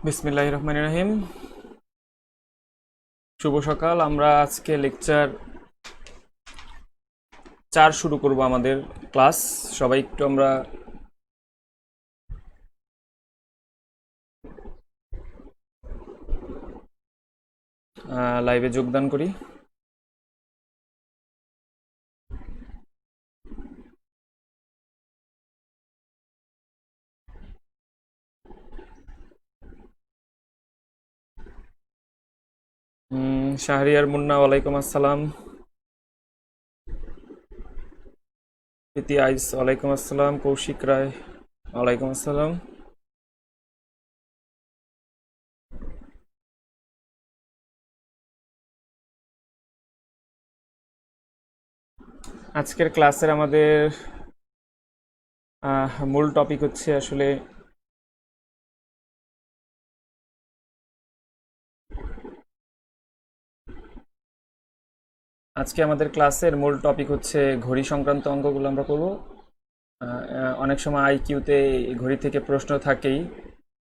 বিসমিল্লাহির রহমানির রহিম। শুভ সকাল। আমরা আজকে লেকচার 4 শুরু করব আমাদের ক্লাস। সবাই একটু আমরা লাইভে যোগদান করি। শাহরিয়ার মুন্না, ওয়ালাইকুম আসসালাম। প্রীতি আইস, ওয়ালাইকুম আসসালাম। কৌশিক রায়, ওয়ালাইকুম আসসালাম। আজকের ক্লাসের আমাদের মূল টপিক হচ্ছে আসলে আজকে আমাদের ক্লাসের মূল টপিক হচ্ছে ঘড়ি সংক্রান্ত অঙ্কগুলো আমরা করব। অনেক সময় আইকিউতে ঘড়ি থেকে প্রশ্ন থাকেই,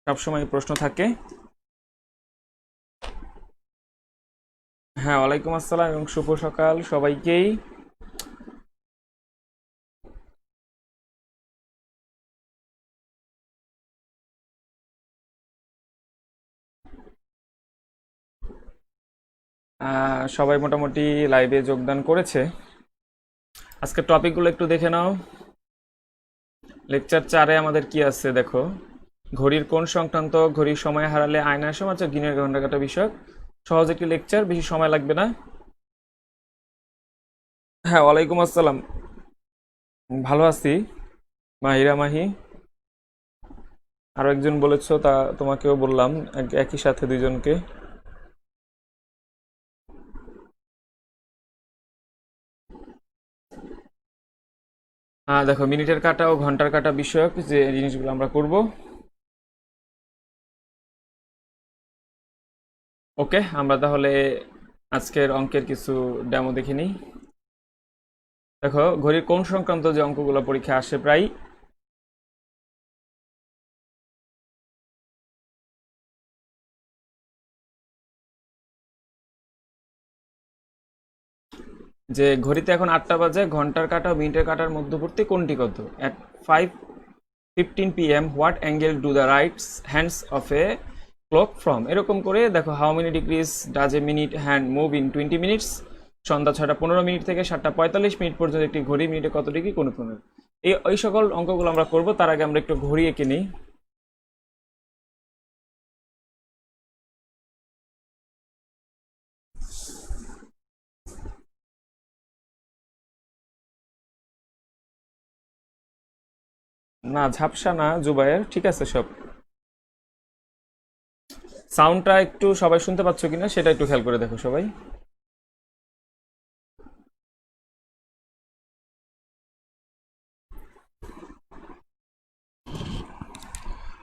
সবসময় প্রশ্ন থাকে। হ্যাঁ, ওয়ালাইকুম আসসালাম এবং শুভ সকাল সবাইকেই। সবাই মোটামুটি লাইভে যোগদান করেছে। আজকের টপিকগুলো একটু দেখে নাও। লেকচার 4-এ আমাদের কি আছে দেখো। ঘড়ির কোণ সংক্রান্ত, ঘড়ির সময় হারালে আয়নার সমাচার, গিনের ঘন্টা কাটা বিষয়ক। সহজ একটি লেকচার, বেশি সময় লাগবে না। হ্যাঁ, ওয়ালাইকুম আসসালাম। ভালো আছি মাহিরা মাহি। আরো একজন বলেছো, তা তোমাকেও বললাম, একই সাথে দুইজনকে। দেখো, মিনিটের কাটা ও ঘন্টার কাটা বিষয়ক যে জিনিসগুলো আমরা করব। ওকে, আমরা তাহলে আজকের অঙ্কের কিছু ডেমো দেখে নিই। দেখো, ঘড়ির কোণ সংক্রান্ত যে অঙ্কগুলো পরীক্ষা আসে প্রায়, যে ঘড়িতে এখন 8টা বাজে, ঘন্টার কাটা ও মিনিটের কাটার মধ্যবর্তী কোণটি কত? At 5:15 PM what angle do the right hands of a clock from? এরকম করে দেখো, how many degrees does a minute hand move in 20 minutes. সন্ধ্যা 6টা 15 মিনিট থেকে 7টা 45 মিনিট পর্যন্ত একটি ঘড়ি মিনিটে কত ডিগ্রি কোণ উৎপন্ন? এই সকল অঙ্কগুলো আমরা করব। তার আগে আমরা একটু ঘড়ি এঁকে নিই। না, ঝাপসা না জুবায়ের, ঠিক আছে সব। সাউন্ডটা একটু সবাই শুনতে পাচ্ছ কিনা সেটা একটু খেয়াল করে দেখো সবাই।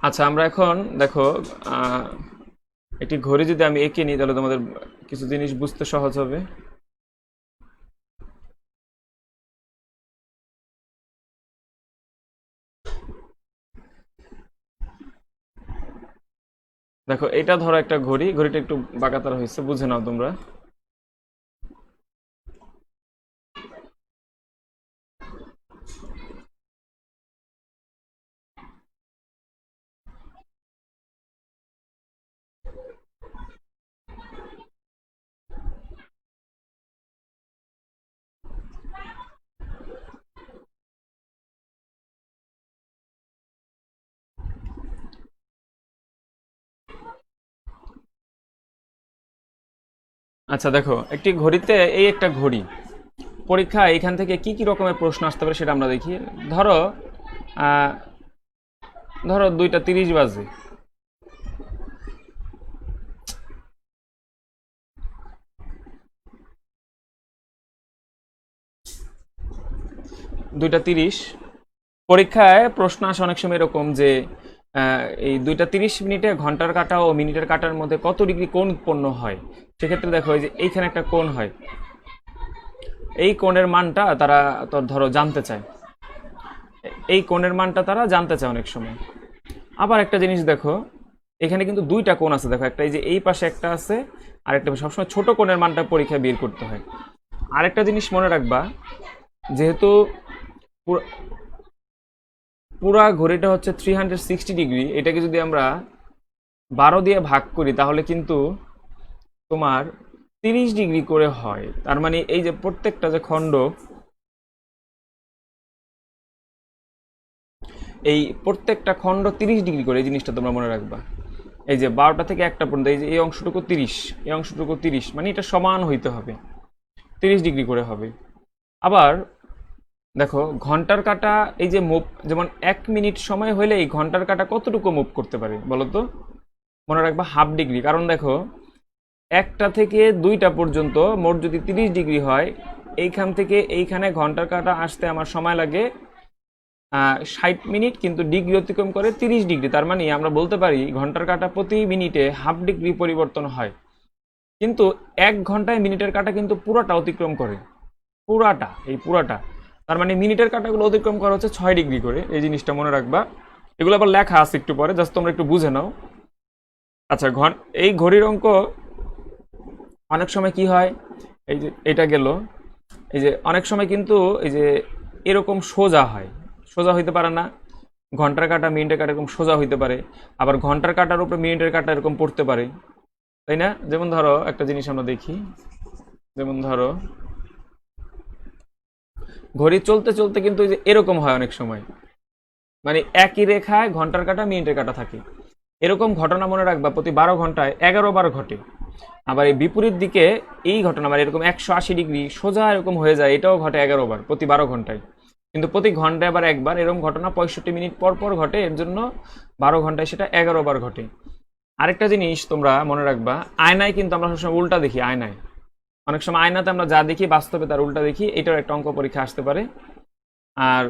আচ্ছা, আমরা এখন দেখো, একটি ঘড়ি যদি আমি এঁকে নিই তাহলে তোমাদের কিছু জিনিস বুঝতে সহজ হবে। দেখো, এটা ধরো একটা ঘড়ি, ঘড়িটা একটু বাঁকাতারা হয়েছে, বুঝে নাও তোমরা। আচ্ছা দেখো, একটি ঘড়িতে, এই একটা ঘড়ি, পরীক্ষা এখান থেকে কি কি রকমের প্রশ্ন আসতে পারে সেটা আমরা দেখি। ধরো আহ, ধরো 2টা 30 বাজে। দুইটা 30 পরীক্ষায় প্রশ্ন আসে অনেক সময় এরকম যে এই 2টা 30 মিনিটে ঘন্টার কাঁটা ও মিনিটের কাঁটার মধ্যে কত ডিগ্রি কোণ উৎপন্ন হয়। সেক্ষেত্রে দেখো, এই যে এইখানে একটা কোণ হয়, এই কোণের মানটা তারা ধরো জানতে চায়। এই কোণের মানটা তারা জানতে চায় অনেক সময়। আবার একটা জিনিস দেখো, এখানে কিন্তু দুইটা কোণ আছে, দেখো একটা এই যে এই পাশে একটা আছে, আর একটা সবসময় ছোট কোণের মানটা পরীক্ষায় বের করতে হয়। আরেকটা জিনিস মনে রাখবা, যেহেতু পুরা ঘড়িটা হচ্ছে 360 ডিগ্রি, এটাকে যদি আমরা 12 দিয়ে ভাগ করি তাহলে কিন্তু তোমার 30 ডিগ্রি করে হয়। তার মানে এই যে প্রত্যেকটা যে খণ্ড, এই প্রত্যেকটা খণ্ড 30 ডিগ্রি করে, এই জিনিসটা তোমরা মনে রাখবা। এই যে 12টা থেকে 1টা পর্যন্ত এই যে এই অংশটুকু 30, এই অংশটুকু 30, মানে এটা সমান হইতে হবে, 30 ডিগ্রি করে হবে। আবার দেখো ঘন্টার কাঁটা এই যে মুভ, যেমন 1 মিনিট সময় হলে এই ঘন্টার কাঁটা কতটুকু মুভ করতে পারে বলো তো? মনে রাখবা হাফ ডিগ্রি, কারণ দেখো 1টা থেকে 2টা পর্যন্ত মোট যদি 30 ডিগ্রি হয়, এইখান থেকে এইখানে ঘন্টার কাঁটা আসতে আমার সময় লাগে 60 মিনিট, কিন্তু ডিগ্রি অতিক্রম করে 30 ডিগ্রি। তার মানে আমরা বলতে পারি ঘন্টার কাঁটা প্রতি মিনিটে হাফ ডিগ্রি পরিবর্তন হয়। কিন্তু 1 ঘন্টায় মিনিটের কাঁটা কিন্তু পুরাটা অতিক্রম করে, পুরাটা, এই পুরাটা। তার মানে মিনিটের কাঁটাগুলো অতিক্রম করা হচ্ছে 6 ডিগ্রি করে, এই জিনিসটা মনে রাখবা। এগুলো আবার লেখা আছে একটু পরে, জাস্ট তোমরা একটু বুঝে নাও। আচ্ছা, এই ঘড়ির অঙ্ক অনেক সময় কি হয়, এই যে এটা গেল, এই যে অনেক সময় কিন্তু এই যে এরকম সোজা হয়, সোজা হইতে পারে না। ঘন্টার কাঁটা মিনিটের কাঁটা এরকম সোজা হইতে পারে, আবার ঘন্টার কাঁটার উপরে মিনিটের কাঁটা এরকম পড়তে পারে, তাই না? যেমন ধরো একটা জিনিস আমরা দেখি, যেমন ধরো ঘড়ি চলতে চলতে কিন্তু এই যে এরকম হয় অনেক সময়, মানে একই রেখায় ঘন্টার কাঁটা মিনিটের কাঁটা থাকে। এরকম ঘটনা মনে রাখবা প্রতি 12 ঘন্টায় 11 বার ঘটে। আবার এই বিপরীত দিকে এই ঘটনা, মানে এরকম 180 ডিগ্রি সোজা এরকম হয়ে যায়, এটাও ঘটে 11 বার প্রতি 12 ঘন্টায়। কিন্তু প্রতি ঘন্টায় আবার একবার, এরকম ঘটনা 65 মিনিট পর পর ঘটে, এর জন্য 12 ঘন্টায় সেটা 11 বার ঘটে। আরেকটা জিনিস তোমরা মনে রাখবা, আয়নায় কিন্তু আমরা সবসময় উল্টা দেখি। আয়নায় অনেক সময় আয়নাতে আমরা যা দেখি বাস্তবে তার উল্টা দেখি, এটাও একটা অঙ্ক পরীক্ষা আসতে পারে। আর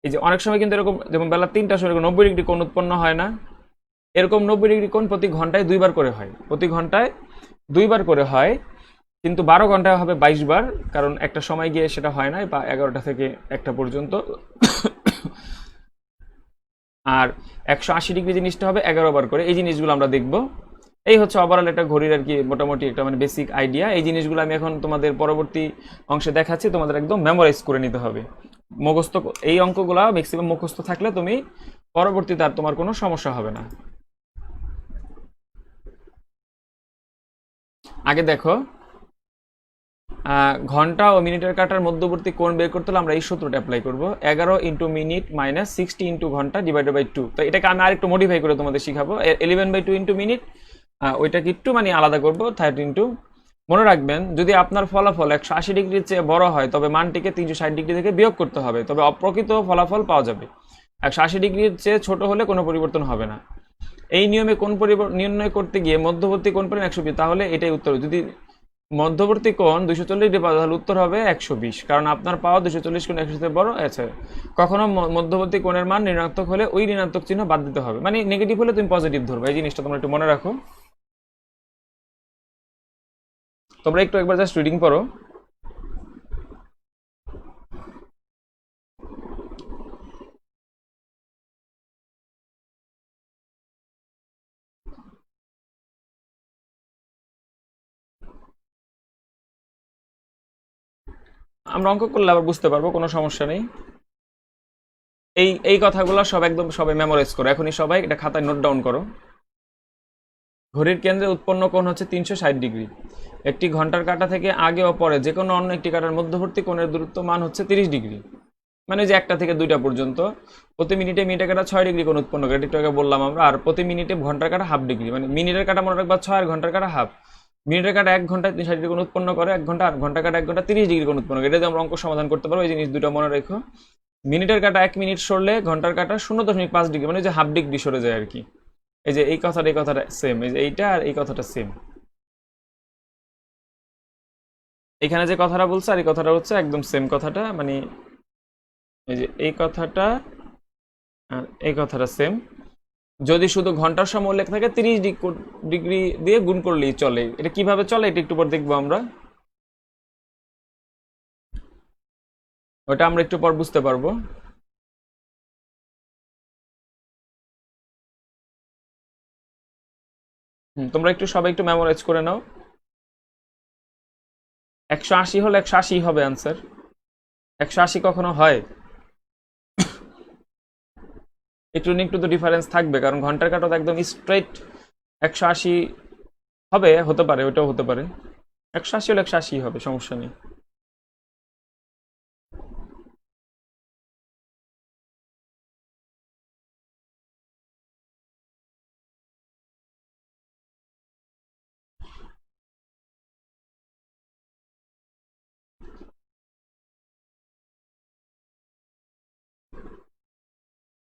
এই যে অনেক সময় কিন্তু এরকম, যেমন বেলা 3টার সময় 90 ডিগ্রি কোণ উৎপন্ন হয় না, এরকম 90 ডিগ্রি কোণ প্রতি ঘন্টায় 2বার করে হয়, প্রতি ঘন্টায় 2বার করে হয়। কিন্তু 12 ঘন্টায় হবে 22 বার, কারণ একটা সময় গিয়ে সেটা হয় না, বা 11টা থেকে 1টা পর্যন্ত। আর 180 ডিগ্রি জিনিসটা হবে 11 বার করে। এই জিনিসগুলো আমরা দেখব। এই হচ্ছে ওভারঅল একটা ঘড়ির আর কি মোটামুটি একটা মানে বেসিক আইডিয়া। এই জিনিসগুলো আমি এখন তোমাদের পরবর্তী অংশে দেখাচ্ছি, তোমাদের একদম মেমোরাইজ করে নিতে হবে। মুখস্থ, এই অঙ্কগুলা ম্যাক্সিমাম মুখস্থ থাকলে তুমি পরবর্তীতে আর তোমার কোনো সমস্যা হবে না। আগে দেখো, ঘন্টা ও মিনিটের কাঁটার মধ্যবর্তী কোণ বের করতে হলে আমরা এই সূত্রটা অ্যাপ্লাই করব, 11 × মিনিট মাইনাস 60 × ঘন্টা ডিভাইডেড বাই 2। তো এটাকে আমি আরেকটু মডিফাই করে তোমাদের শিখাবো। 11/2 × মিনিট, ওইটাকে একটু মানে আলাদা করবো 30 মনে রাখবেন, যদি আপনার ফলাফল 180 ডিগ্রির চেয়ে বড় হয় তবে মানটিকে 360 ডিগ্রি থেকে বিয়োগ করতে হবে, তবে অপ্রকৃত ফলাফল পাওয়া যাবে। 180 ডিগ্রির চেয়ে ছোট হলে কোনো পরিবর্তন হবে না। এই নিয়মে কোণ নির্ণয় করতে গিয়ে মধ্যবর্তী কোণ পেলেন 120, তাহলে এটাই উত্তর। যদি মধ্যবর্তী কোণ 240 ডিগ্রি পাওয়া, তাহলে উত্তর হবে 120, কারণ আপনার পাওয়া 240 কোণ 100 থেকে বড় আছে। কখনো মধ্যবর্তী কোণের মান ঋণাত্মক হলে ওই ঋণাত্মক চিহ্ন বাদ দিতে হবে, মানে নেগেটিভ হলে তুমি পজিটিভ ধরবে। এই জিনিসটা তোমরা একটু মনে রাখো। তোমরা একটু একবার জাস্ট রিডিং পড়ো। আমরা অঙ্ক করলে আবার বুঝতে পারবো, কোনো সমস্যা নেই। এই এই কথাগুলো সব একদম সবাই মেমোরাইজ করো এখনই, সবাই এটা খাতায় নোট ডাউন করো। ঘড়ির কেন্দ্রে উৎপন্ন কোণ হচ্ছে 360 ডিগ্রি। একটি ঘন্টার কাঁটা থেকে আগে ও পরে যে কোনো অন্য একটি কাঁটার মধ্যবর্তী কোণের দূরত্ব মান হচ্ছে 30 ডিগ্রি। মানে যে 1টা থেকে 2টা পর্যন্ত প্রতি মিনিটে মিনিটের কাঁটা 6 ডিগ্রি কোণ উৎপন্ন করে, একটু আগে বললাম আমরা। আর প্রতি মিনিটে ঘন্টার কাঁটা হাফ ডিগ্রি, মানে মিনিটের কাঁটা মনে রাখবা 6 আর ঘন্টার কাঁটা হাফ। মিনিটের কাঁটা 1 ঘন্টায় 60 ডিগ্রি কোণ উৎপন্ন করে 1 ঘন্টা, আর ঘন্টার কাঁটা 1 ঘন্টা 30 ডিগ্রি কোণ উৎপন্ন করে। এটা আমরা অঙ্ক সমাধান করতে পারবো। এই জিনিস দুটো মনে রেখো। মিনিটের কাঁটা 1 মিনিট সরলে ঘন্টার কাঁটা 0.5 ডিগ্রি, মানে যে হাফ ডিগ্রি সরে যায় আর কি। এই যে এই কথাটা সেম, এই যে এইটা আর এই কথাটা সেম। এখানে যে কথাটা বলছে আর এই কথাটা হচ্ছে একদম সেম কথাটা, মানে এই যে এই কথাটা আর এই কথাটা সেম। যদি শুধু ঘন্টার সময় উল্লেখ থাকে 30 ডিগ্রি দিয়ে গুণ করলেই চলে। এটা কিভাবে চলে এটা একটু পর দেখবো আমরা, ওটা আমরা একটু পর বুঝতে পারবো। তোমরা একটু সবাই একটু মেমোরাইজ করে নাও। 180 হলে 180 হবে আনসার। 180 কখনো হয়? একটু না একটু তো ডিফারেন্স থাকবে, কারণ ঘন্টার কাঁটা তো একদম স্ট্রেট 180 হবে, হতে পারে ওইটাও হতে পারে। 180 হলে 180 হবে, সমস্যা নেই।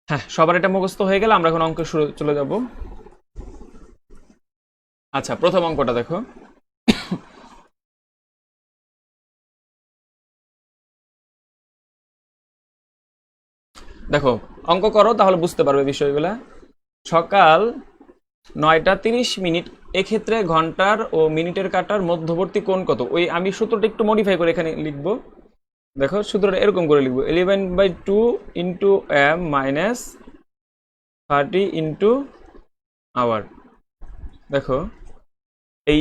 হ্যাঁ, সবার এটা মুখস্থ হয়ে গেলে আমরা এখন অঙ্ক শুরু চলে যাব। আচ্ছা, প্রথম অঙ্কটা দেখো। দেখো, অঙ্ক করো তাহলে বুঝতে পারবে বিষয়গুলা। সকাল 9টা 30 মিনিট, এক্ষেত্রে ঘন্টার ও মিনিটের কাটার মধ্যবর্তী কোণ কত? ওই আমি সূত্রটা একটু মডিফাই করে এখানে লিখবো। দেখো, সূত্রটা এরকম করে লিখবো, 11/2 into M minus 30 into hour. দেখো, এই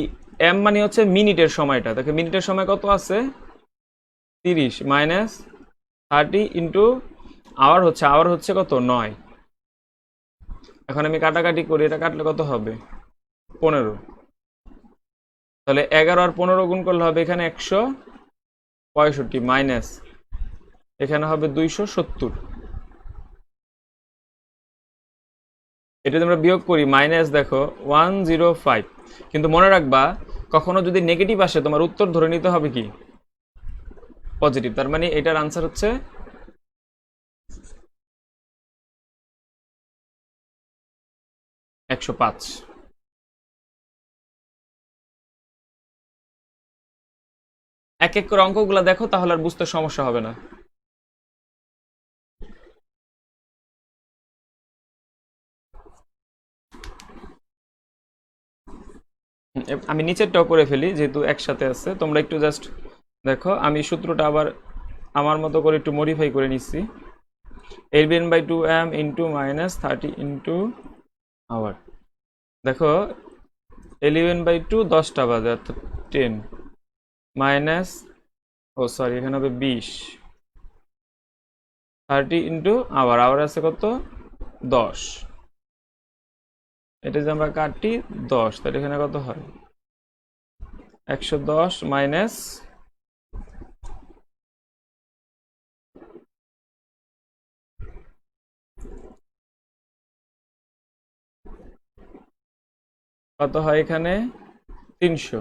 এম মানে হচ্ছে মিনিটের সময়টা। দেখো, মিনিটের সময় কত আছে? 30 মাইনাস 30 ইন্টু আওয়ার হচ্ছে কত? 9। এখন আমি কাটাকাটি করি, এটা কাটলে কত হবে? 15। তাহলে 11 আর 15 গুণ করলে হবে এখানে 165 মাইনাস এখানে হবে 270। এটা যদি আমরা বিয়োগ করি মাইনাস, দেখো 105। কিন্তু মনে রাখবা, কখনো যদি নেগেটিভ আসে তোমার উত্তর ধরে নিতে হবে কি পজিটিভ। তার মানে এটার আনসার হচ্ছে 105। এক এক করে অঙ্কগুলো দেখো, তাহলে আর বুঝতে সমস্যা হবে না। আমি নিচেরটাও করে ফেলি যেহেতু একসাথে আছে, তোমরা একটু জাস্ট দেখো। আমি সূত্রটা আবার আমার মতো করে একটু মডিফাই করে নিচ্ছি। 11/2m into minus 30 into hour. দেখো, 11/2 10টা বাজে, অর্থাৎ 10 মাইনাস, ও সরি, এখানে হবে 20, 30 ইন্টু আওয়ার আছে কত? 10। এটা যে আমরা কাটি 10, তাহলে এখানে কত হয়? 110 মাইনাস কত হয় এখানে? 300।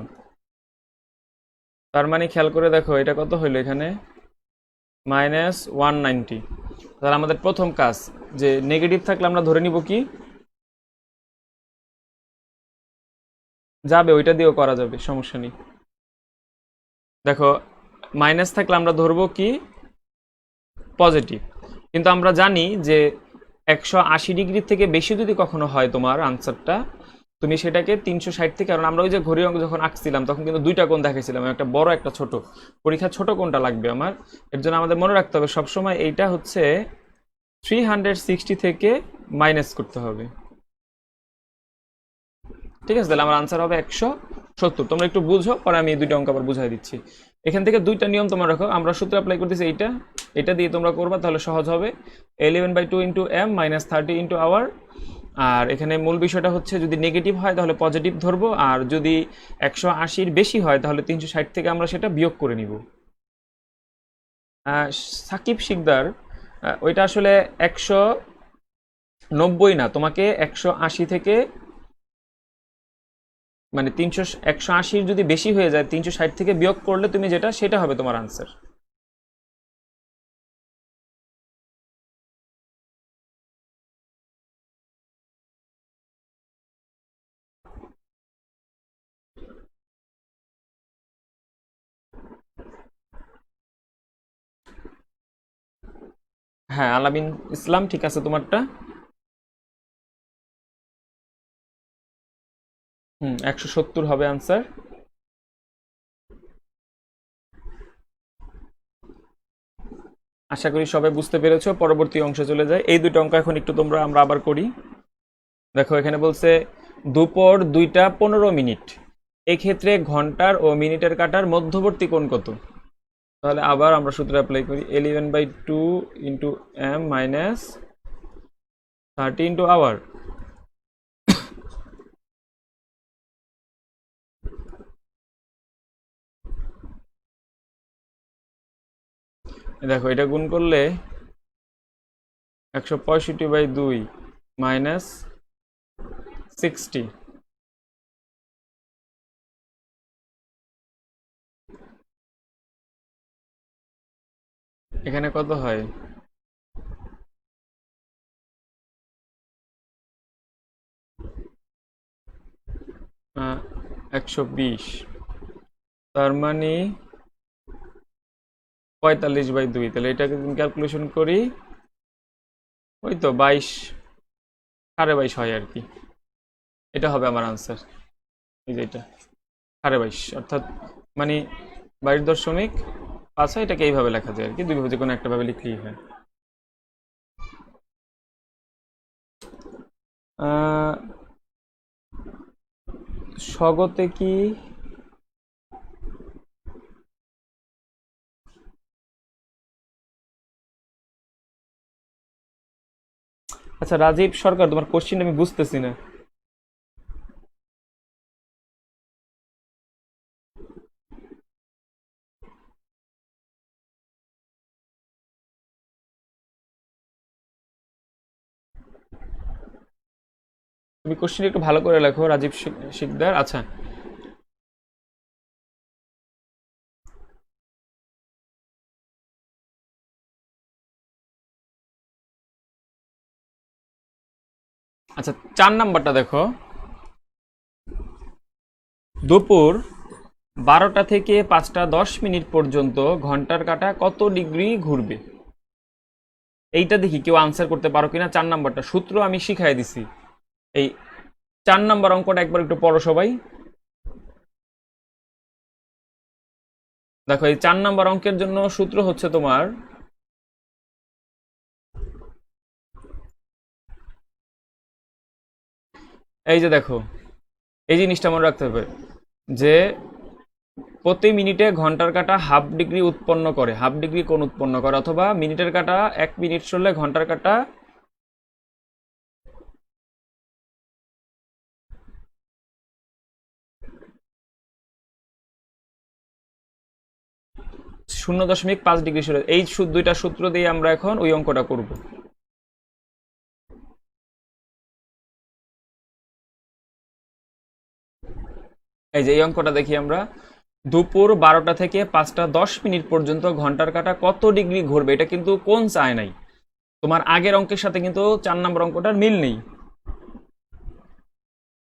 তার মানে খেয়াল করে দেখো, এটা কত হইলো এখানে? মাইনাস 190। তাহলে আমাদের প্রথম কাজ, যে নেগেটিভ থাকলে আমরা ধরে নিব কি যাবে, ওইটা দিয়েও করা যাবে, সমস্যা নেই। দেখো, মাইনাস থাকলে আমরা ধরবো কি পজিটিভ। কিন্তু আমরা জানি যে 180 ডিগ্রি থেকে বেশি যদি কখনো হয় তোমার আনসারটা, তুমি সেটাকে 360 থেকে, কারণ আমরা ওই যে ঘড়ি অঙ্ক যখন আঁকছিলাম তখন কিন্তু দুইটা কোণ দেখাইছিলাম, একটা বড় একটা ছোট। পরীক্ষা ছোট কোণটা লাগবে আমার, এর জন্য আমাদের মনে রাখতে হবে সবসময় এইটা হচ্ছে 360 থেকে মাইনাস করতে হবে। ঠিক আছে, তাহলে আমার আনসার হবে 170। তোমরা একটু বুঝো, পরে আমি এই দুইটা অঙ্ক আবার বুঝাই দিচ্ছি। এখান থেকে দুইটা নিয়ম তোমরা রাখো, আমরা সূত্র অ্যাপ্লাই করতেছি এইটা, এটা দিয়ে তোমরা করবা, তাহলে সহজ হবে। 11/2 into M minus 30 into hour. আর এখানে মূল বিষয়টা হচ্ছে, যদি নেগেটিভ হয় তাহলে পজিটিভ ধরবো, আর যদি 180-র বেশি হয় তাহলে 360 থেকে আমরা সেটা বিয়োগ করে নিব। সাকিব শিকদার, ওইটা আসলে 190 না, তোমাকে 180 থেকে, মানে 180-র যদি বেশি হয়ে যায় 360 থেকে বিয়োগ করলে তুমি যেটা, সেটা হবে তোমার আনসার। হ্যাঁ, আলামিন ইসলাম, ঠিক আছে তোমারটা। 170 হবে আনসার। আশা করি সবাই বুঝতে পেরেছো। পরবর্তী অংশে চলে যায়। এই দুটো অঙ্ক এখন একটু আমরা আবার করি। দেখো, এখানে বলছে দুপুর 2টা 15 মিনিট, এক্ষেত্রে ঘন্টার ও মিনিটের কাটার মধ্যবর্তী কোণ কত? তাহলে আবার আমরা সূত্র অ্যাপ্লাই করি, 11/2 into M minus 30 into hour. দেখো এটা গুণ করলে 165/2 মাইনাস 60, এখানে কত হয়? 120, তার মানে 45/2। তাহলে এটাকে যদি ক্যালকুলেশন করি, ওই তো 22, 22.5 হয় আর কি। এটা হবে আমার আনসার, এই যে এটা 22.5, অর্থাৎ মানে 22.5 হয়। এটাকে এইভাবে লেখা যায় আর কি, দুইভাবে যে কোনো একটা ভাবে লিখলেই হয়। স্বগতে কি আচ্ছা রাজীব সরকার, তোমার কোশ্চিন আমি বুঝতেছি না। তুমি কোশ্চিন একটু ভালো করে লেখো রাজীব শিকদার। আচ্ছা, আচ্ছা 4 নাম্বারটা দেখো, দুপুর 12টা থেকে 5টা 10 মিনিট পর্যন্ত ঘন্টার কাঁটা কত ডিগ্রি ঘুরবে? এইটা দেখি কেউ আনসার করতে পারো কিনা। 4 নাম্বারটা সূত্র আমি শিখাই দিছি। এই 4 নাম্বার অঙ্কটা একবার একটু পড়ো সবাই। দেখো এই 4 নাম্বার অঙ্কের জন্য সূত্র হচ্ছে তোমার, এই যে দেখো, এই জিনিসটা মনে রাখতে হবে যে প্রতি মিনিটে ঘন্টার কাঁটা হাফ ডিগ্রি উৎপন্ন করে, হাফ ডিগ্রি কোণ উৎপন্ন করে, অথবা মিনিটের কাঁটা 1 মিনিট চললে ঘন্টার কাঁটা 0.5 ডিগ্রি সরে। এই দুইটা সূত্র দিয়ে আমরা এখন ওই অঙ্কটা করব। এই যে এই অঙ্কটা দেখি আমরা, দুপুর 12টা থেকে 5টা 10 মিনিট পর্যন্ত ঘন্টার কাঁটা কত ডিগ্রি ঘুরবে। এটা কিন্তু কোণ চায় নাই, তোমার আগের অঙ্কের সাথে কিন্তু 4 নাম্বার অঙ্কটার মিল নেই।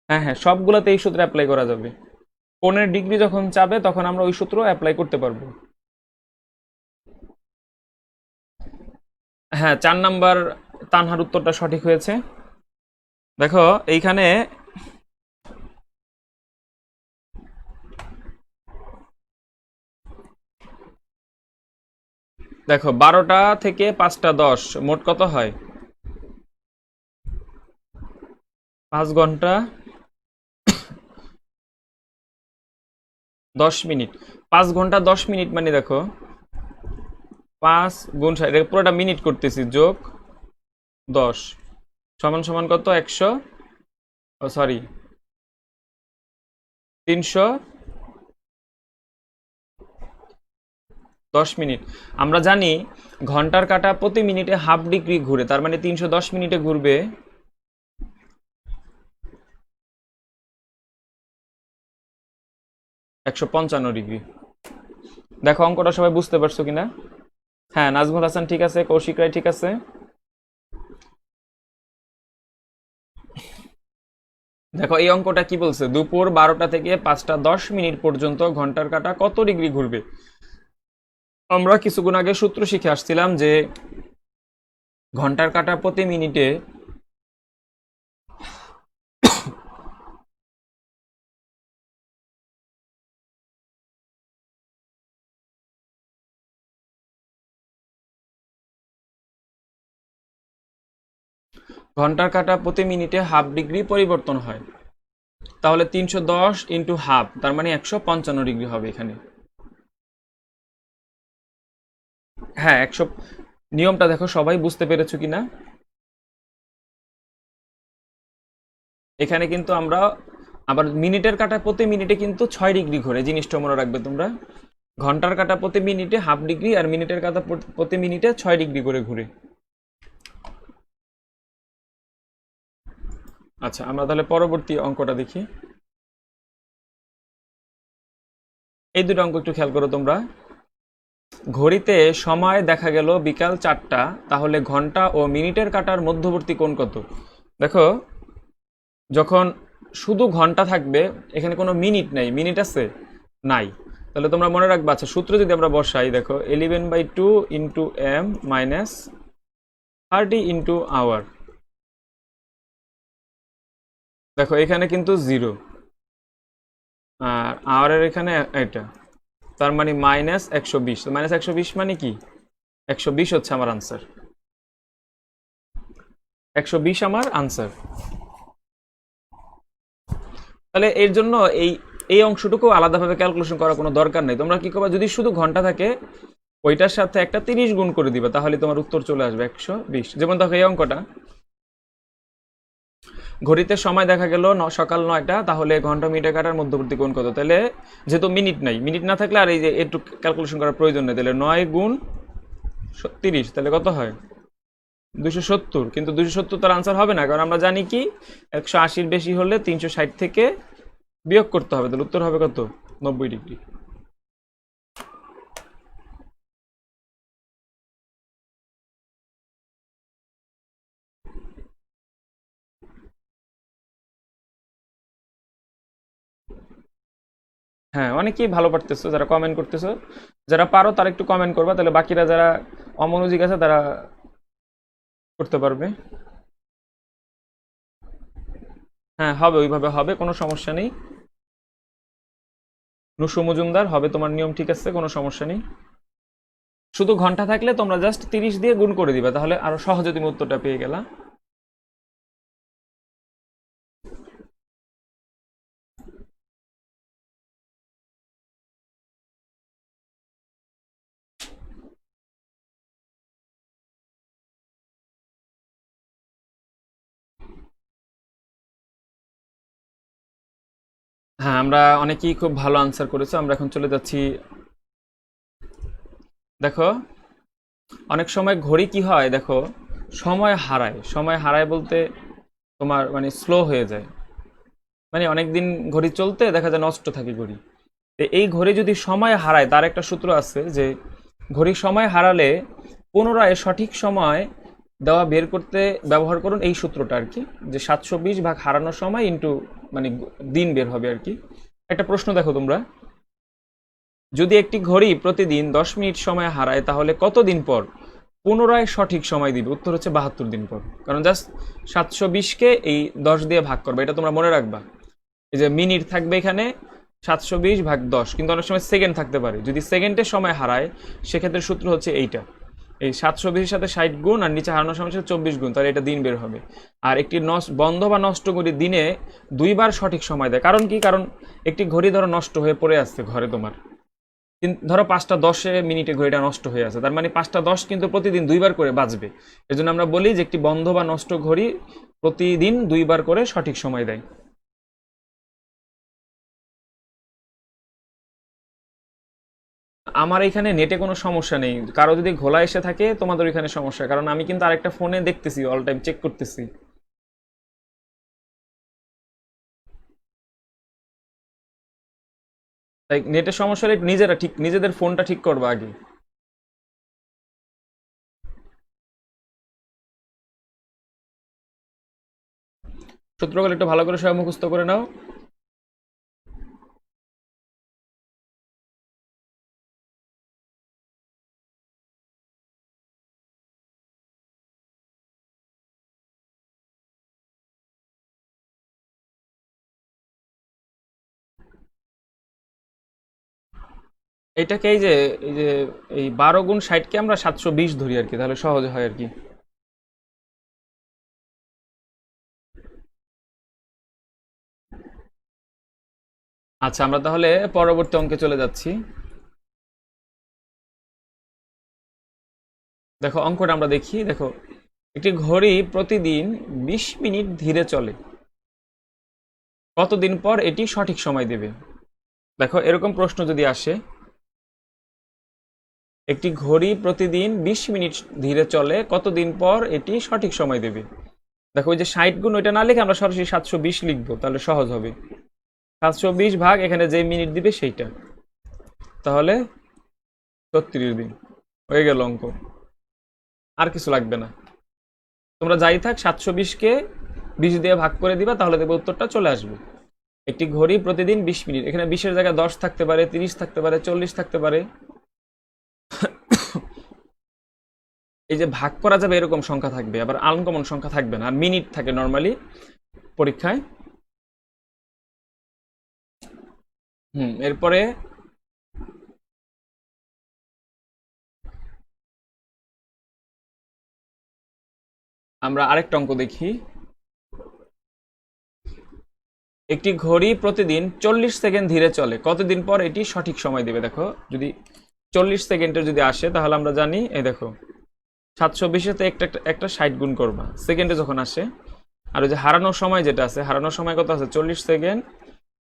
হ্যাঁ হ্যাঁ, সবগুলোতে এই সূত্র অ্যাপ্লাই করা যাবে। কোণের ডিগ্রি যখন চাবে তখন আমরা ওই সূত্র অ্যাপ্লাই করতে পারবো। হ্যাঁ, 4 নাম্বার তানহার উত্তরটা সঠিক হয়েছে। দেখো এইখানে, দেখো 12টা থেকে 5টা 10 মোট কত হয়? 5 ঘন্টা 10 মিনিট। 5 ঘন্টা 10 মিনিট মানে দেখো 5 গুণ 60, এটা পুরোটা মিনিট করতেছি, যোগ 10 সমান সমান কত? 100, ও সরি 310 মিনিট। আমরা জানি ঘন্টার কাঁটা প্রতি মিনিটে হাফ ডিগ্রি ঘুরে, তার মানে 310 মিনিটে ঘুরবে 155 ডিগ্রি। দেখো অঙ্কটা সবাই বুঝতে পারছো কিনা? হ্যাঁ, নাজমুল হাসান ঠিক আছে, কৌশিক রায় ঠিক আছে। দেখো এই অঙ্কটা কি বলছে, দুপুর 12টা থেকে 5টা 10 মিনিট পর্যন্ত ঘন্টার কাঁটা কত ডিগ্রি ঘুরবে। আমরা কিছুক্ষণ আগে সূত্র শিখে আসছিলাম যে ঘন্টার কাঁটা প্রতি মিনিটে ঘন্টার কাঁটা প্রতি মিনিটে হাফ ডিগ্রি পরিবর্তন হয়। তাহলে 310 ইন্টু হাফ, তার মানে 155 ডিগ্রি হবে এখানে। হ্যাঁ 100। নিয়মটা দেখো সবাই বুঝতে পেরেছো কিনা। এখানে কিন্তু আমরা আবার মিনিটের কাঁটা প্রতি মিনিটে কিন্তু 6 ডিগ্রি ঘোরে, জিনিসটা মনে রাখবে তোমরা। ঘন্টার কাঁটা প্রতি মিনিটে হাফ ডিগ্রি, আর মিনিটের কাঁটা প্রতি মিনিটে 6 ডিগ্রি করে ঘুরে। আচ্ছা, আমরা তাহলে পরবর্তী অঙ্কটা দেখি। এই দুটো অঙ্ক একটু খেয়াল করো তোমরা। ঘড়িতে সময় দেখা গেল বিকাল 4টা, তাহলে ঘন্টা ও মিনিটের কাঁটার মধ্যবর্তী কোণ কত? দেখো, যখন শুধু ঘন্টা থাকবে, এখানে কোনো মিনিট নেই, মিনিট আছে নাই, তাহলে তোমরা মনে রাখবা। আচ্ছা, সূত্র যদি আমরা বসাই, দেখো 11/2 into M minus 30 into hour. দেখো এখানে কিন্তু 0, আর আওয়ারের এখানে এটা, তার মানে -120। -120 মানে কি? 120 হচ্ছে আমার আনসার। 120 আমার আনসার। তাহলে এর জন্য এই এই অংশটুকু আলাদাভাবে ক্যালকুলেশন করার কোনো দরকার নেই। তোমরা কি করবা, যদি শুধু ঘন্টা থাকে ওইটার সাথে একটা 30 গুণ করে দিবা, তাহলে তোমার উত্তর চলে আসবে 120। যেমন দেখো এই অঙ্কটা, ঘড়িতে সময় দেখা গেল সকাল 9টা, তাহলে ঘন্টা মিনিটের কাটার মধ্যবর্তী কোণ কত? তাহলে যেহেতু মিনিট নাই, মিনিট না থাকলে আর এই যে একটু ক্যালকুলেশন করার প্রয়োজন নেই। তাহলে 9 গুণ 30, তাহলে কত হয়? 270। কিন্তু 270 তার আনসার হবে না, কারণ আমরা জানি কি 180-র বেশি হলে 360 থেকে বিয়োগ করতে হবে। তাহলে উত্তর হবে কত? 90 ডিগ্রি। হ্যাঁ, অনেকেই ভালো পারতেছো, যারা কমেন্ট করতেছো। যারা পারো তারা একটু কমেন্ট করবা, তাহলে বাকিরা যারা অমনোযোগী আছে তারা করতে পারবে। হ্যাঁ হবে, ওইভাবে হবে, কোনো সমস্যা নেই। নুসু মজুমদার, হবে তোমার নিয়ম ঠিক আছে, কোনো সমস্যা নেই। শুধু ঘন্টা থাকলে তোমরা জাস্ট 30 দিয়ে গুণ করে দিবা, তাহলে আরো সহজে তুমি উত্তরটা পেয়ে গেলা। হ্যাঁ, আমরা অনেকেই খুব ভালো আনসার করেছো। আমরা এখন চলে যাচ্ছি। দেখো, অনেক সময় ঘড়ি কি হয়, দেখো সময় হারায়। সময় হারায় বলতে তোমার মানে স্লো হয়ে যায়, মানে অনেকদিন ঘড়ি চলতে দেখা যায় নষ্ট থাকে ঘড়ি। তো এই ঘড়ি যদি সময় হারায়, তার একটা সূত্র আছে যে ঘড়ি সময় হারালে পুনরায় সঠিক সময় দেওয়া বের করতে ব্যবহার করুন এই সূত্রটা আর কি, যে 720 ভাগ হারানোর সময় ইন্টু মানে দিন বের হবে আর কি। একটা প্রশ্ন দেখো তোমরা, যদি একটি ঘড়ি প্রতিদিন 10 মিনিট সময় হারায়, তাহলে কতদিন পর পুনরায় সঠিক সময় দিবে? উত্তর হচ্ছে 72 দিন পর। কারণ জাস্ট 720কে এই 10 দিয়ে ভাগ করবে, এটা তোমরা মনে রাখবা। এই যে মিনিট থাকবে এখানে 720 ভাগ 10, কিন্তু অনেক সময় সেকেন্ড থাকতে পারে। যদি সেকেন্ডের সময় হারায়, সেক্ষেত্রে সূত্র হচ্ছে এইটা, এই 720-এর সাথে 60 গুণ আর নিচে হারানোর সময় 24 গুণ, তাহলে এটা দিন বের হবে। আর একটি বন্ধ বা নষ্ট ঘড়ি দিনে 2বার সঠিক সময় দেয়। কারণ কি? কারণ একটি ঘড়ি ধরো নষ্ট হয়ে পড়ে আসছে ঘরে তোমার, ধরো 5টা 10 মিনিটে ঘড়িটা নষ্ট হয়ে আছে, তার মানে 5টা 10 কিন্তু প্রতিদিন 2বার করে বাজবে। এই জন্য আমরা বলি যে একটি বন্ধ বা নষ্ট ঘড়ি প্রতিদিন 2বার করে সঠিক সময় দেয়। আমার এখানে নেটে কোনো সমস্যা নেই, কারো যদি ঘোলা এসে থাকে তোমাদের এখানে সমস্যা, কারণ আমি কিন্তু আরেকটা ফোনে দেখতেছি, অল টাইম চেক করতেছি। তাই নেটের সমস্যা হলে নিজেরা ঠিক নিজেদের ফোনটা ঠিক করবা আগে। সূত্রগুলো একটু ভালো করে সবাই মুখস্থ করে নাও। এটাকে এই যে এই 12 গুণ 60কে আমরা 720 ধরি আর কি, তাহলে সহজে হয় আর কি। আচ্ছা, আমরা তাহলে পরবর্তী অঙ্কে চলে যাচ্ছি। দেখো অঙ্কটা আমরা দেখি। দেখো, একটি ঘড়ি প্রতিদিন 20 মিনিট ধীরে চলে, কতদিন পর এটি সঠিক সময় দেবে? দেখো এরকম প্রশ্ন যদি আসে, একটি ঘড়ি প্রতিদিন 20 মিনিট ধীরে চলে, কতদিন পর এটি সঠিক সময় দেবে? দেখো ওই যে 60 গুণ, ওইটা না লিখে আমরা সরাসরি 720 লিখবো, তাহলে সহজ হবে। 720 ভাগ এখানে যে মিনিট দিবে সেইটা, তাহলে 36 দিন। হয়ে গেল অঙ্ক, আর কিছু লাগবে না। তোমরা যাই থাক 720-কে 20 দিয়ে ভাগ করে দিবা, তাহলে দেখবে উত্তরটা চলে আসবে। একটি ঘড়ি প্রতিদিন 20 মিনিট, এখানে 20-এর জায়গায় 10 থাকতে পারে, 30 থাকতে পারে, 40 থাকতে পারে। এই যে ভাগ করা যাবে এরকম সংখ্যা থাকবে, আবার আনকমন সংখ্যা থাকবে না। আর মিনিট থাকে নর্মালি পরীক্ষায়। এরপরে আমরা আরেকটা অঙ্ক দেখি। একটি ঘড়ি প্রতিদিন 40 সেকেন্ড ধীরে চলে, কতদিন পর এটি সঠিক সময় দেবে? দেখো যদি 40 সেকেন্ডের যদি আসে, তাহলে আমরা জানি, এই দেখো 720-তে একটা একটা 60 গুণ করবা সেকেন্ডে যখন আসে। আর ওই যে হারানোর সময় যেটা আছে, হারানোর সময় কত আছে? 40 সেকেন্ড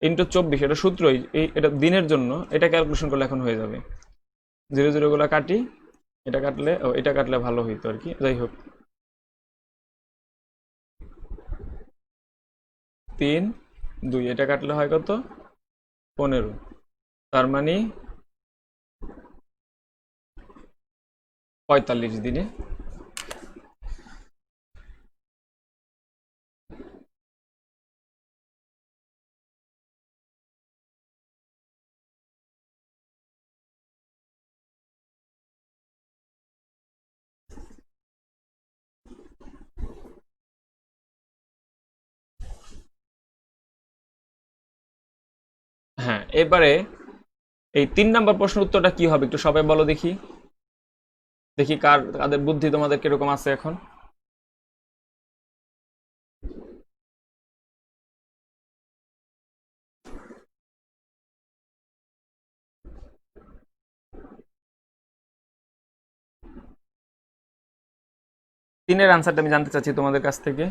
ইন্টু 24, এটা সূত্রই, এটা দিনের জন্য, এটা ক্যালকুলেশন করলে এখন হয়ে যাবে। 0 0 গুলা কাটি, এটা কাটলে, এটা কাটলে ভালো হইতো আর কি। যাই হোক, 3 2, এটা কাটলে হয় কত? 15। তার মানে 45 দিনে। হ্যাঁ, এবারে এই 3 নম্বর প্রশ্নের উত্তরটা কি হবে একটু সবাই বলো দেখি। দেখি কাদের বুদ্ধি তোমাদের কিরকম আছে এখন। 3-এর আনসারটা আমি জানতে চাচ্ছি তোমাদের কাছ থেকে।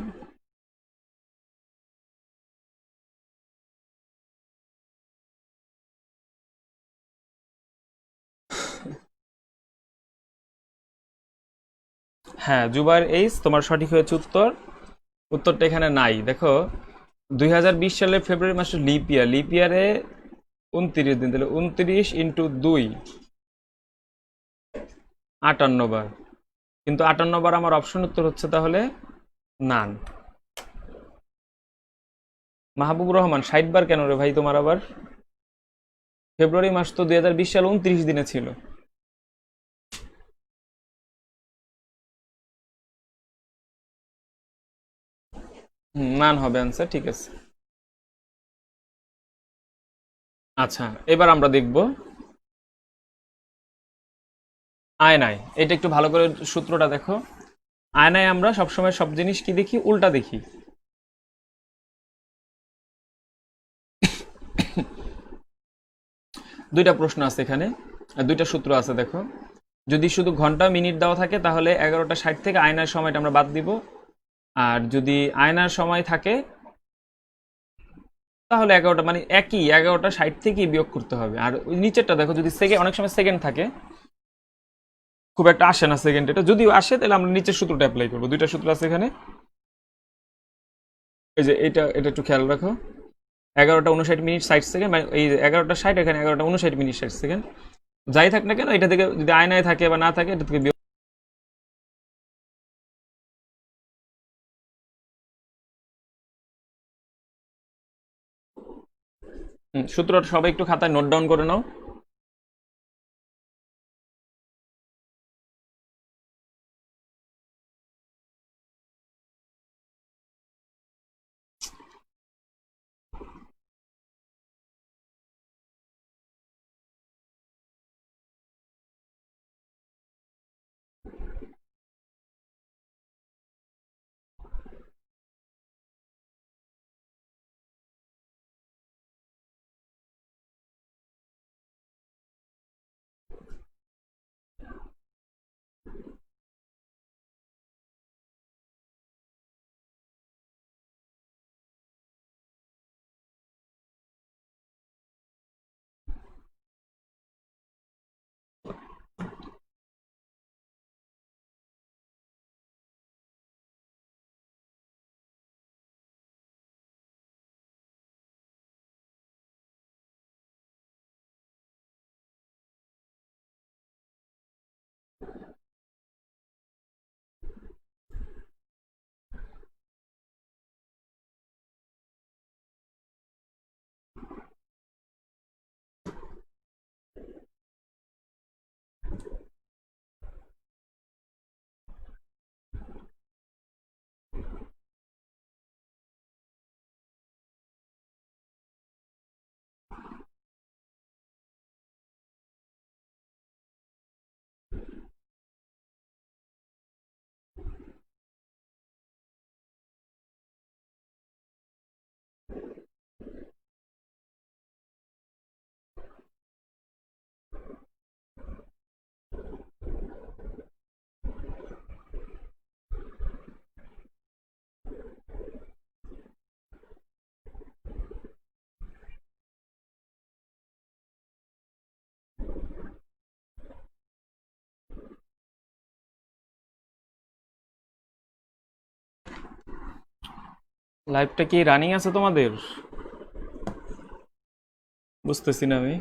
হ্যাঁ, জুবাইর এইস, তোমার সঠিক হয়েছে উত্তর। উত্তরটা এখানে নাই। দেখো 2020 সালের ফেব্রুয়ারি মাসের লিপ ইয়ার, লিপ ইয়ারে 29 দিন, তাহলে 29 × 2 58 বার। কিন্তু 58 বার আমার অপশন উত্তর হচ্ছে তাহলে নান। মাহবুবুর রহমান, 60 বার কেন রে ভাই তোমার আবার? ফেব্রুয়ারি মাস তো 2020 সাল 29 দিনে ছিল। নান হবে অ্যান্সার, ঠিক আছে। আচ্ছা, এবার আমরা দেখব আয়নায়। এটা একটু ভালো করে সূত্রটা দেখো। আয়নায় আমরা সবসময় সব জিনিস কি দেখি? উল্টা দেখি। দুইটা প্রশ্ন আছে এখানে, দুইটা সূত্র আছে দেখো। যদি শুধু ঘন্টা মিনিট দেওয়া থাকে, তাহলে 11টা 60 থেকে আয়নার সময়টা আমরা বাদ দিব। আর যদি আয়নার সময় থাকে, তাহলে 11টা, মানে একই 11টা 60 থেকেই বিয়োগ করতে হবে। আর ওই নিচেরটা দেখো, যদি সেকেন্ড, অনেক সময় সেকেন্ড থাকে, খুব একটা আসে না সেকেন্ড, এটা যদিও আসে তাহলে আমরা নিচের সূত্রটা অ্যাপ্লাই করবো। দুইটা সূত্র আছে এখানে। এই যে এটা এটা একটু খেয়াল রাখো। 11টা 59 মিনিট 60 সেকেন্ড, মানে এই 11টা 60, এখানে 11টা 59 মিনিট 60 সেকেন্ড। যাই থাক না কেন, এটা থেকে যদি আয়নায় থাকে বা না থাকে, এটা থেকে সূত্রটা সবাই একটু খাতায় নোট ডাউন করে নাও। লাইভটা কি রানিং আছে তোমাদের? বুঝতেছি না আমি।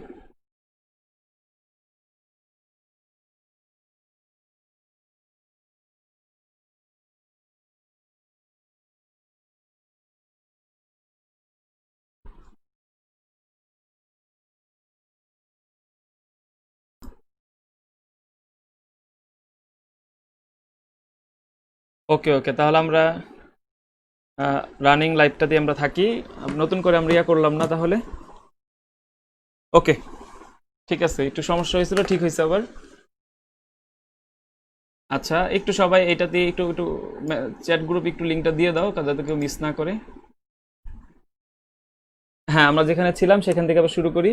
ওকে ওকে, তাহলে আমরা রানিং লাইভটা দিয়ে আমরা থাকি। নতুন করে আমরা ইয়া করলাম না তাহলে। ওকে, ঠিক আছে, একটু সমস্যা হয়েছিল, ঠিক হয়েছে আবার। আচ্ছা, একটু সবাই এটা দিয়ে একটু একটু চ্যাট গ্রুপ একটু লিঙ্কটা দিয়ে দাও, যাতে কেউ মিস না করে। হ্যাঁ, আমরা যেখানে ছিলাম সেখান থেকে আবার শুরু করি।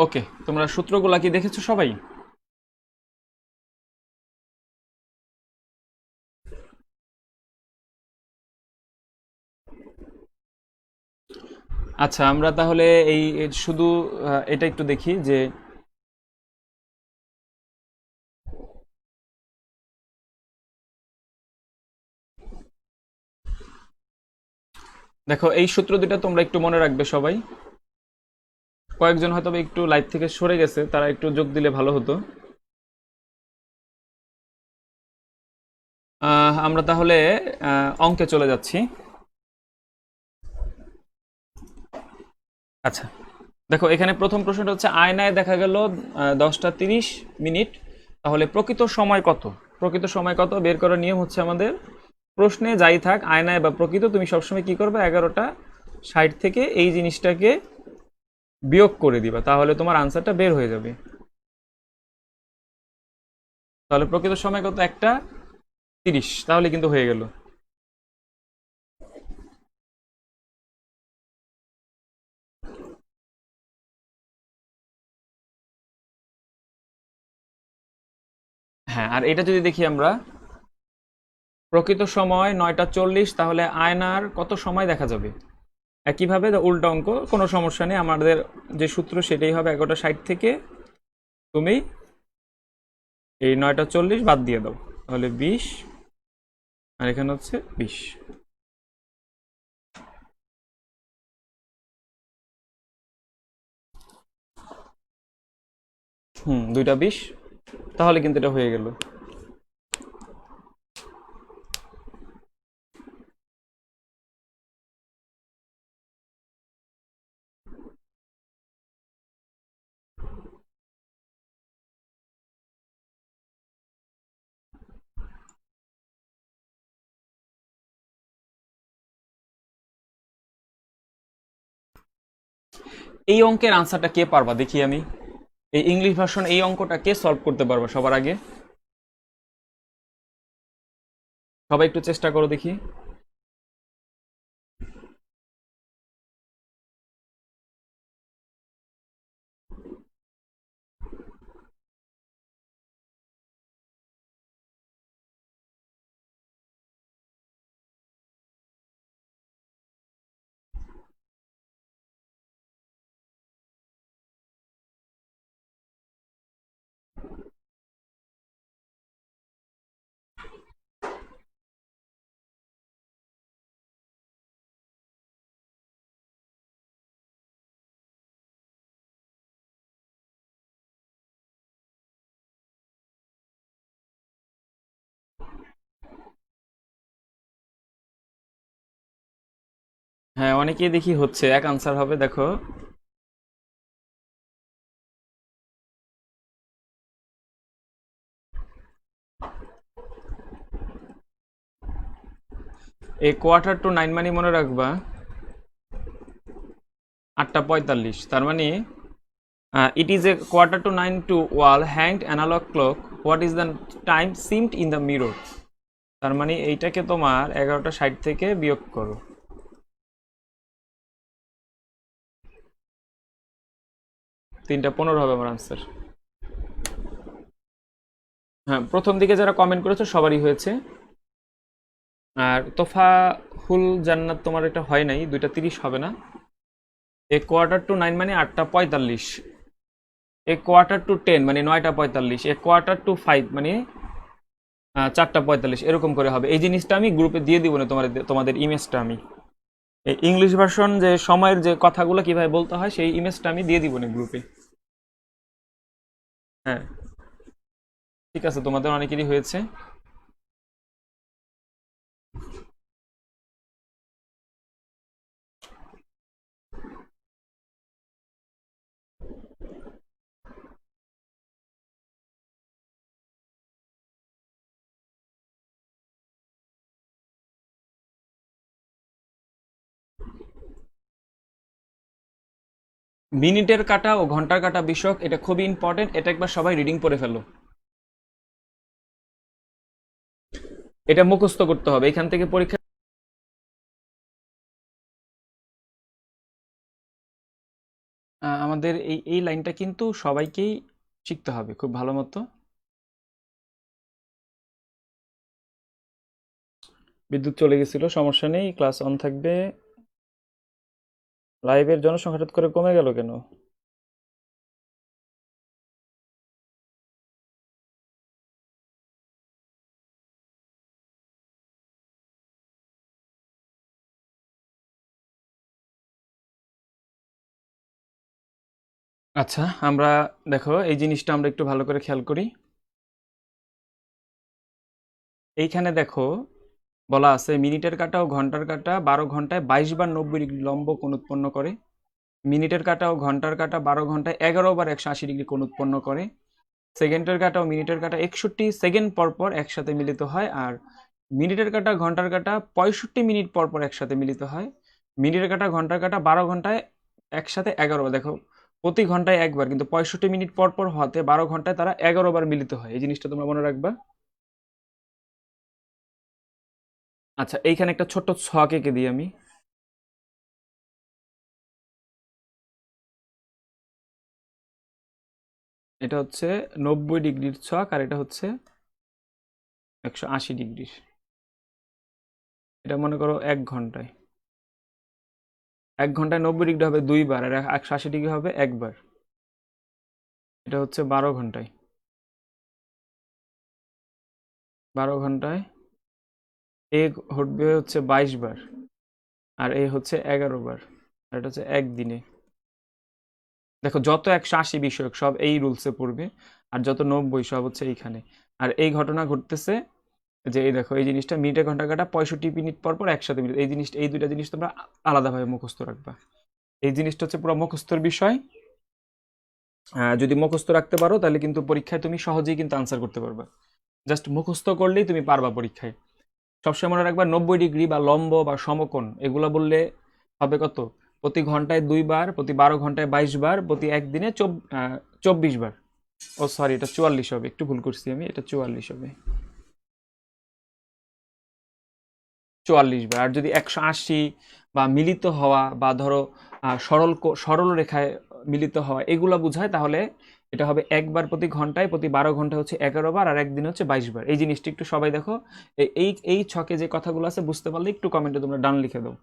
ওকে, তোমরা সূত্রগুলা কি দেখেছো সবাই? আচ্ছা, আমরা তাহলে এই শুধু এটা একটু দেখি যে দেখো, এই সূত্র দুটা তোমরা একটু মনে রাখবে সবাই। কয়েকজন হয়তো বা একটু লাইভ থেকে সরে গেছে, তারা একটু যোগ দিলে ভালো হতো। আমরা তাহলে অঙ্কে চলে যাচ্ছি। আচ্ছা, দেখো এখানে প্রথম প্রশ্নটা হচ্ছে আয়নায় দেখা গেল 10টা 30 মিনিট, তাহলে প্রকৃত সময় কত? প্রকৃত সময় কত বের করার নিয়ম হচ্ছে আমাদের, প্রশ্নে যাই থাক আয়নায় বা প্রকৃত, তুমি সবসময় কি করবে, 11টা 60 থেকে এই জিনিসটাকে বিয়োগ করে দিবা, তাহলে তোমার আনসারটা বের হয়ে যাবে। তাহলে প্রকৃত সময় কত? 1টা 30, তাহলে কিন্তু হয়ে গেল। হ্যাঁ, আর এটা যদি দেখি আমরা, প্রকৃত সময় 9টা 40, তাহলে আয়নার কত সময় দেখা যাবে? একইভাবে উল্টা অঙ্ক, কোনো সমস্যা নেই, আমাদের যে সূত্র সেটাই হবে, 11টা 60 থেকে তুমি এই 9টা 40 বাদ দিয়ে দাও, তাহলে 20, আর এখানে হচ্ছে 20। দুইটা 20, তাহলে কিন্তু এটা হয়ে গেল। এই অঙ্কের আনসারটা কে পারবা দেখি আমি, এই ইংলিশ ভার্সন এই অঙ্কটা কে সলভ করতে পারবা সবার আগে? সবাই একটু চেষ্টা করো দেখি। হ্যাঁ, অনেকেই দেখি হচ্ছে, এক আনসার হবে দেখো। এই Quarter to 9 মানে মনে রাখবা 8টা 45, তার মানে it is a Quarter to 9 to wall hanged analog clock, what is the time seemed in the mirror. তার মানে এইটাকে তোমার 11টা 60 থেকে বিয়োগ করো। 3টা 15 হবে আমার আনসার। হ্যাঁ, প্রথম দিকে যারা কমেন্ট করেছো সবারই হয়েছে। আর তোফাহুল জান্নাত, তোমার এটা হয় নাই, 2টা 30 হবে না। এ Quarter to 9 মানে 8টা 45। এ কোয়ার্টার টু 10 মানে 9টা 45, এ কোয়ার্টার টু 5 মানে 4টা 45, এরকম করে হবে। এই জিনিসটা আমি গ্রুপে দিয়ে দিব না, তোমাদের ইমেজটা আমি এই ইংলিশ ভার্সন যে সময়ের যে কথাগুলো কিভাবে বলতে হয় সেই ইমেজটা আমি দিয়ে দিব না গ্রুপে। হ্যাঁ, ঠিক আছে, তোমাদের অনেকেরই হয়েছে। মিনিটের কাটা ও ঘন্টার কাটা বিষয়ক এটা খুবই ইম্পর্টেন্ট, এটা একবার সবাই রিডিং পড়ে ফেলো। এটা মুখস্থ করতে হবে এখান থেকে পরীক্ষা। আমাদের এই এই লাইনটা কিন্তু সবাইকেই শিখতে হবে খুব ভালো মতো। বিদ্যুৎ চলে গেছিল, সমস্যা নেই, ক্লাস অন থাকবে। লাইভের জনসংখ্যা হঠাৎ করে কমে গেল কেন? আচ্ছা, আমরা দেখো এই জিনিসটা আমরা একটু ভালো করে খেয়াল করি। এইখানে দেখো বলা আছে মিনিটের কাটা ও ঘন্টার কাটা 12 ঘন্টায় 22 বার 90 ডিগ্রি লম্ব কোণ উৎপন্ন করে। মিনিটের কাটা ও ঘন্টার কাটা 12 ঘন্টায় 11 বার 180 ডিগ্রি কোণ উৎপন্ন করে। সেকেন্ডের কাটা ও মিনিটের কাটা 61 সেকেন্ড পর পর একসাথে মিলিত হয়। আর মিনিটের কাটা ঘন্টার কাটা 65 মিনিট পর পর একসাথে মিলিত হয়। মিনিটের কাটা ঘন্টার কাটা 12 ঘন্টায় একসাথে 11 বার, দেখো প্রতি ঘন্টায় একবার, কিন্তু 65 মিনিট পর পর হতে 12 ঘন্টায় তারা 11 বার মিলিত হয়। এই জিনিসটা তোমরা মনে রাখবা। আচ্ছা, এইখানে একটা ছোট্ট ছক এঁকে দিই আমি। এটা হচ্ছে 90 ডিগ্রির ছক, আর এটা হচ্ছে 180 ডিগ্রির। এটা মনে করো 1 ঘন্টায়, 1 ঘন্টায় 90 ডিগ্রি হবে 2 বার, আর 180 ডিগ্রি হবে 1 বার। এটা হচ্ছে 12 ঘন্টায়, 12 ঘন্টায় এ ঘটবে হচ্ছে 22 বার, আর এ হচ্ছে 11 বার, আর এটা হচ্ছে একদিনে। দেখো যত 180 বিষয়ক সব এই রুলসে পড়বে, আর যত 90 সব হচ্ছে এইখানে। আর এই ঘটনা ঘটতেছে যে এই দেখো এই জিনিসটা মিনিটে ঘন্টা কাটা 65 মিনিট পর পর একসাথে মিনিট, এই জিনিসটা এই দুইটা জিনিস তোমরা আলাদাভাবে মুখস্থ রাখবা। এই জিনিসটা হচ্ছে পুরো মুখস্থর বিষয়। যদি মুখস্থ রাখতে পারো তাহলে কিন্তু পরীক্ষায় তুমি সহজেই কিন্তু আনসার করতে পারবা। জাস্ট মুখস্থ করলেই তুমি পারবা পরীক্ষায়। সবসময় মনে রাখবা 90 ডিগ্রি বা লম্ব বা সমকোণ এগুলো বললে হবে কত? প্রতি ঘন্টায় 2 বার, প্রতি 12 ঘন্টায় 22 বার, প্রতি একদিনে 24 বার। ও সরি, এটা 44 হবে, একটু ভুল করছি আমি, এটা 44 হবে, 44 বার। আর যদি 180 বা মিলিত হওয়া বা ধরো সরল রেখায় মিলিত হওয়া এগুলো বোঝায়, তাহলে এটা হবে 1 বার প্রতি ঘন্টায়, প্রতি 12 ঘন্টায় হচ্ছে 11 বার, আর একদিন হচ্ছে 22 বার। এই জিনিসটা একটু সবাই দেখো। এই এই ছকে যে কথাগুলো আছে বুঝতে পারলে একটু কমেন্টে তোমরা ডান লিখে দাও।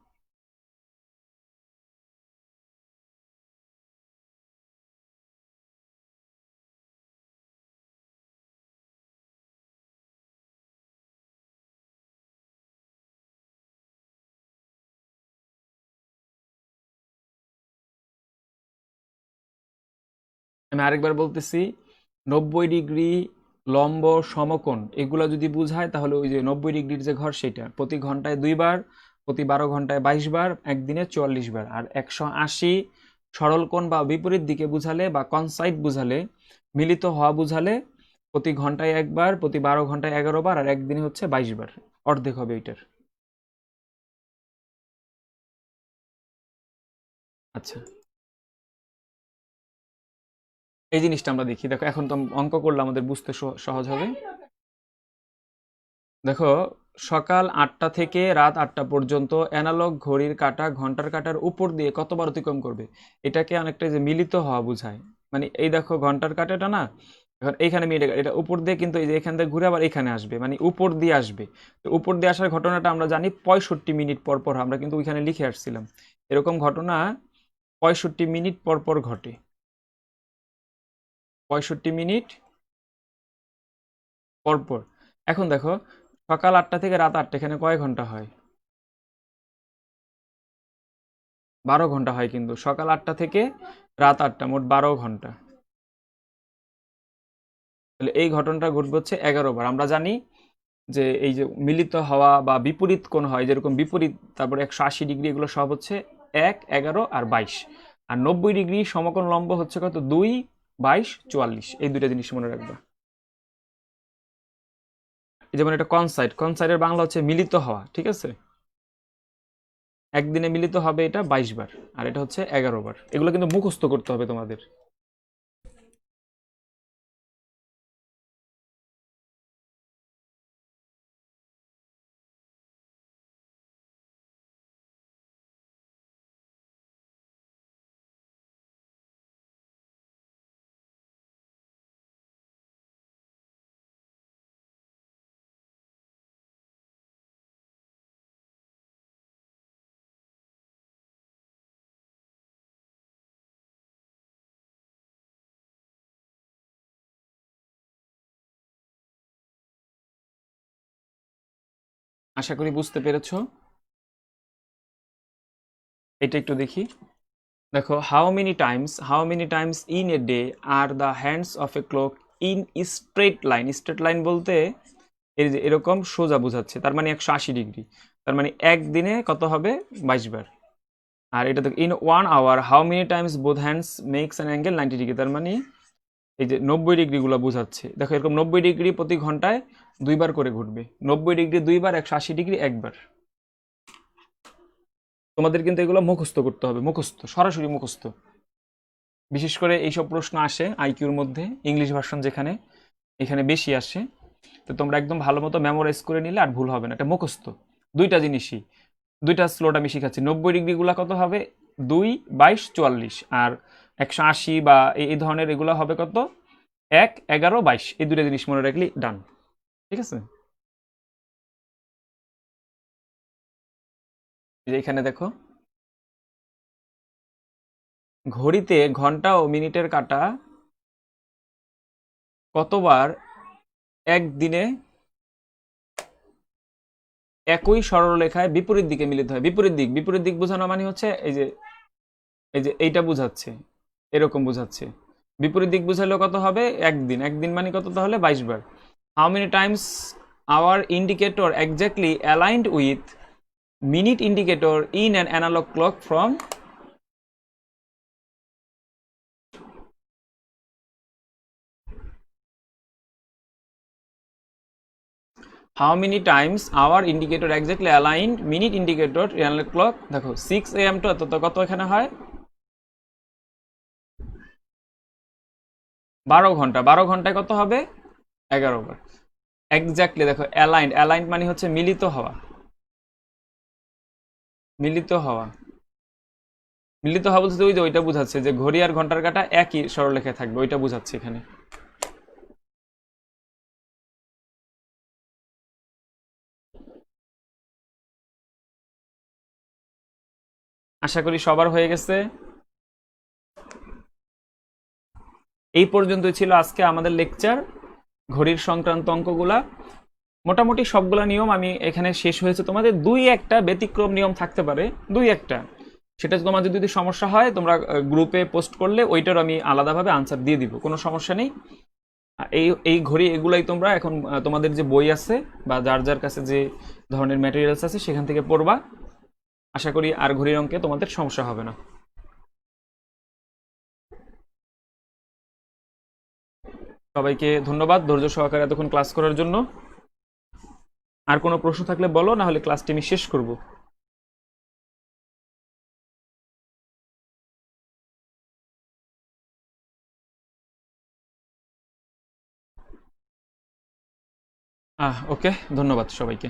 আমি আরেকবার বলতেছি, 90 ডিগ্রি লম্ব সমকোণ এগুলা যদি বুঝায় তাহলে ওই যে 90 ডিগ্রির যে ঘর সেটা প্রতি ঘন্টায় 2 বার, প্রতি 12 ঘন্টায় 22 বার, একদিনে 44 বার। আর 180 সরল কোণ বা বিপরীত দিকে বুঝালে বা কনসাইড বুঝালে, মিলিত হওয়া বুঝালে প্রতি ঘন্টায় 1 বার, প্রতি 12 ঘন্টায় 11 বার, আর একদিনে হচ্ছে 22 বার, অর্ধেক হবে এটার। আচ্ছা, এই জিনিসটা আমরা দেখি। দেখো এখন তো অঙ্ক করলে আমাদের বুঝতে সহজ হবে। দেখো, সকাল 8টা থেকে রাত 8টা পর্যন্ত অ্যানালগ ঘড়ির কাঁটা ঘন্টার কাঁটার উপর দিয়ে কতবার অতিক্রম করবে? এটাকে অনেকটা যে মিলিত হওয়া বোঝায়। মানে এই দেখো ঘন্টার কাঁটাটা না, এখন এইখানে মিনিটে এটা উপর দিয়ে, কিন্তু এই যে এখান থেকে ঘুরে আবার এখানে আসবে, মানে উপর দিয়ে আসবে। তো উপর দিয়ে আসার ঘটনাটা আমরা জানি 65 মিনিট পর পর, আমরা কিন্তু ওইখানে লিখে আসছিলাম। এরকম ঘটনা 65 মিনিট পর পর ঘটে। 65 মিনিট পরপর। এখন দেখো সকাল 8টা থেকে রাত 8টা, এখানে কয় ঘন্টা হয়? 12 ঘন্টা হয়, কিন্তু সকাল 8টা থেকে রাত 8টা, মোট 12 ঘন্টা। তাহলে এই ঘটনাটা ঘটবে হচ্ছে 11 বার। আমরা জানি যে এই যে মিলিত হওয়া বা বিপরীত কোণ হয়, যেরকম বিপরীত, তারপরে 180 ডিগ্রি, এগুলো সব হচ্ছে 1, 11 আর 22। আর 90 ডিগ্রি সমকোণ লম্ব হচ্ছে কত? 2, 22, 44। এই দুইটা জিনিস মনে রাখবা। যেমন এটা কনসাইড, কনসাইডের বাংলা হচ্ছে মিলিত হওয়া, ঠিক আছে? একদিনে মিলিত হবে এটা 22 বার, আর এটা হচ্ছে 11 বার। এগুলো কিন্তু মুখস্থ করতে হবে তোমাদের। আশা করি বুঝতে পেরেছো। এটা একটু দেখি। দেখো, how many Times in a day are the hands of a clock in straight line. Straight line বলতে এই যে এরকম সোজা বোঝাচ্ছে, তার মানে 180 ডিগ্রি। তার মানে একদিনে কত হবে? 22 বার। আর এটা দেখো, in 1 hour how many times both hands makes an angle 90 degree. তার মানে এই যে 90 ডিগ্রিগুলো বোঝাচ্ছে। দেখো এরকম 90 ডিগ্রি প্রতি ঘন্টায় 2 বার করে ঘুরবে। 90 ডিগ্রি 2 বার, 180 ডিগ্রি 1 বার। তোমাদের কিন্তু এগুলো মুখস্থ করতে হবে, মুখস্থ, সরাসরি মুখস্থ। বিশেষ করে এইসব প্রশ্ন আসে আইকিউর মধ্যে, ইংলিশ ভার্সন যেখানে, এখানে বেশি আসে। তো তোমরা একদম ভালো মতো মেমোরাইজ করে নিলে আর ভুল হবে না। এটা মুখস্থ। দুইটা জিনিসই, দুইটা স্লোট আমি শিখাচ্ছি। 90 ডিগ্রিগুলা কত হবে? 2, 22, 44। আর 180 বা এই ধরনের এগুলো হবে কত? 1, 11, 22। এই দুইটা জিনিস মনে রাখলি ডান। ঠিক আছে? এই যে এখানে দেখো, ঘড়িতে ঘন্টা ও মিনিটের কাঁটা কতবার একদিনে একই সরলরেখায় বিপরীত দিকে মিলিত হয়? বিপরীত দিক, বিপরীত দিক বোঝানো মানে হচ্ছে এই যে এইটা বুঝাচ্ছে, এরকম বুঝাচ্ছে। বিপরীত দিক বুঝালেও কত হবে? একদিন। একদিন মানে কত তাহলে? 22 বার। How many times hour indicator exactly aligned with minute indicator in an analogue clock from? How many times hour indicator exactly aligned minute indicator analogue clock. দেখো 6 AM টু এত কত এখানে হয়? 12 ঘন্টা। 12 ঘন্টায় কত হবে? 11 বার। এক্স্যাক্টলি দেখো, অ্যালাইন্ড, অ্যালাইন্ড মানে হচ্ছে মিলিত হওয়া, মিলিত হওয়া। মিলিত হওয়া বলতে ওই যে ওইটা বুঝাচ্ছে যে ঘড়ি আর ঘন্টার কাঁটা একই সরলরেখায় থাকবে, ওইটা বুঝাচ্ছে এখানে। আশা করি সবার হয়ে গেছে। এই পর্যন্তই ছিল আজকে আমাদের লেকচার, ঘড়ির সংক্রান্ত অঙ্কগুলা। মোটামুটি সবগুলা নিয়ম আমি এখানে শেষ হয়েছে। তোমাদের দুই একটা ব্যতিক্রম নিয়ম থাকতে পারে, দুই একটা। সেটা তোমাদের যদি সমস্যা হয় তোমরা গ্রুপে পোস্ট করলে ওইটার আমি আলাদাভাবে আনসার দিয়ে দিব, কোনো সমস্যা নেই। এই এই ঘড়ি এগুলাই তোমরা এখন তোমাদের যে বই আছে বা যার যার কাছে যে ধরনের ম্যাটেরিয়ালস আছে সেখান থেকে পড়বা। আশা করি আর ঘড়ির অঙ্কে তোমাদের সমস্যা হবে না। সবাইকে ধন্যবাদ ধৈর্য সহকারে এতক্ষণ ক্লাস করার জন্য। আর কোনো প্রশ্ন থাকলে বলো, না হলে ক্লাসটি আমি শেষ করব। ওকে, ধন্যবাদ সবাইকে।